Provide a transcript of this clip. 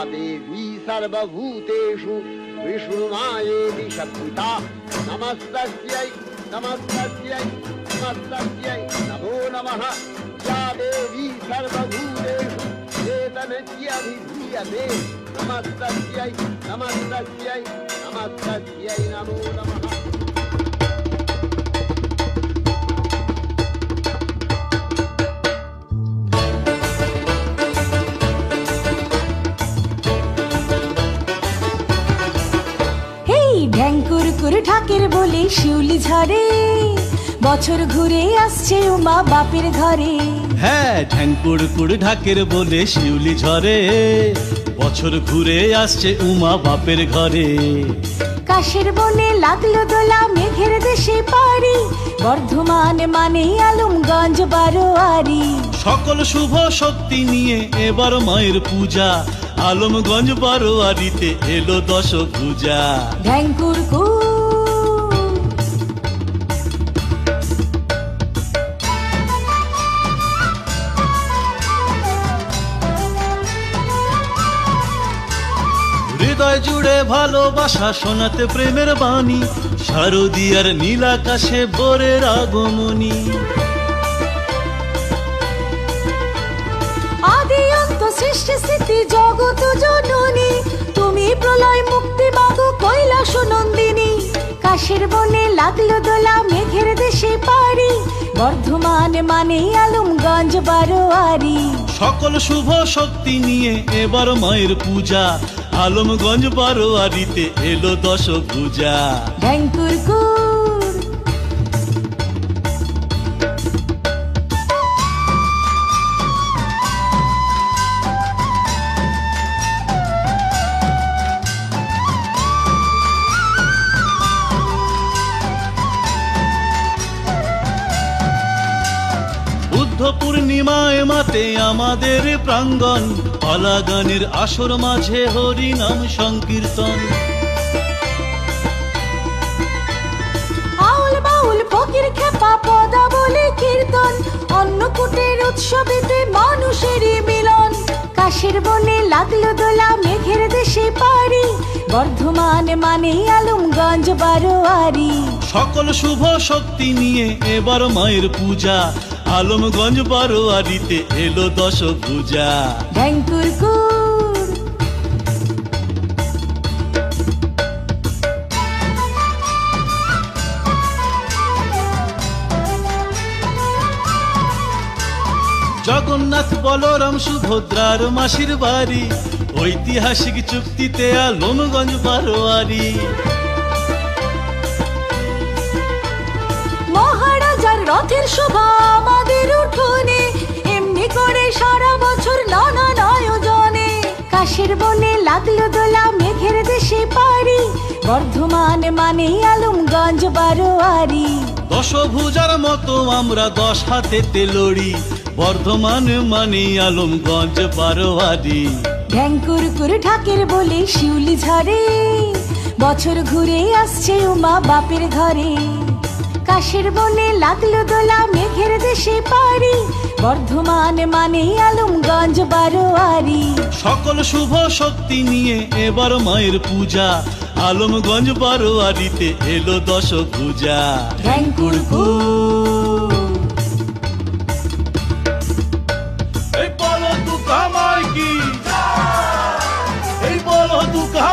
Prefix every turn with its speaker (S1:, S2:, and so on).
S1: देवी सर्वभूतेषु विष्णुमायेति शक्तिता नमस्तस्यै नमस्तस्यै नमस्तस्यै नमो नमः या देवी सर्वभूतेषु चेतनत्यभिधीयते नमस्तस्यै नमस्तस्यै नमस्तस्यै नमो नमः।
S2: ঢ্যাঙ্কুর ঢাকের বলে শিউলি ঝরে বছর ঘুরে আসছে উমা বাপের ঘরে।
S3: হ্যাঁ ঢ্যাঙ্কুর ঢাকের বলে শিউলি ঝরে বছর ঘুরে আসছে উমা বাপের ঘরে।
S2: কাশের বনে লাগলো দোলা মেঘের দেশে পারি বর্ধমান মানে আলমগঞ্জ বারোয়ারি।
S3: সকল শুভ শক্তি নিয়ে এবার মায়ের পূজা আলমগঞ্জ বারোয়ারিতে এলো দশভূজা।
S2: ঢ্যাঙ্কুর
S3: হৃদয় জুড়ে ভালোবাসা শোনাতে প্রেমের বাণী শারদীয়ার নীল আকাশে ভোরের আগমনী।
S2: আদি অন্ত সৃষ্টি স্থিতি জগৎ জননী তুমি প্রলয় মুক্তি মাগো কৈলাস নন্দিনী। কাশের বনে লাগলো দোলা মেঘের দেশে পারি বর্ধমান মানে আলমগঞ্জ বারোয়ারি।
S3: সকল শুভ শক্তি নিয়ে এবার মায়ের পূজা আলমগঞ্জ বারোয়ারিতে এলো দশভূজা।
S2: ঢ্যাঙ্কুর
S3: বুদ্ধ পূর্ণিমায় মাতে আমাদের প্রাঙ্গণ পালাগানের আসর মাঝে হরি নাম সংকীর্তন।
S2: আউল বাউল ফকির খেপা পদা বলে কীর্তন অন্নকূটের উৎসবেতে মানুষেরই মিলন। কাশের বনে লাগলো দোলা মেঘের দেশে পারি বর্ধমান মানে আলমগঞ্জ বারোয়ারি।
S3: সকল শুভ শক্তি নিয়ে এবার মায়ের পূজা আলমগঞ্জ বারোয়ারিতে এলো দশভূজা।
S2: ঢ্যাঙ্কুর
S3: জগন্নাথ বলরাম সুভদ্রার মাসির বাড়ি ঐতিহাসিক চুক্তিতে আলমগঞ্জ বারোয়ারি।
S2: মহারাজার রথের শোভা আমাদের উঠোনে এমনি করে সারা বছর নানান আয়োজনে। কাশের বনে লাগলো দোলা মেঘের দেশে পারি বর্ধমান মানে আলমগঞ্জ বারোয়ারি।
S3: দশভূজার মতো আমরা 10 হাতেতে লড়ি বর্ধমান মানে আলমগঞ্জ বারোয়ারি।
S2: ঢ্যাঙ্কুর ঢাকের বলে শিউলি ঝরে বছর ঘুরে আসছে উমা বাপের ঘরে। কাশের বনে লাগলো দোলা মেঘের দেশে পারি বর্ধমান মানে আলমগঞ্জ বারোয়ারি।
S3: সকল শুভ শক্তি নিয়ে এবার মায়ের পূজা আলমগঞ্জ বারোয়ারিতে এলো দশভূজা।
S2: ঢ্যাঙ্কুর
S3: এই বলো দুর্গা মাই কি, এই বলো দুর্গা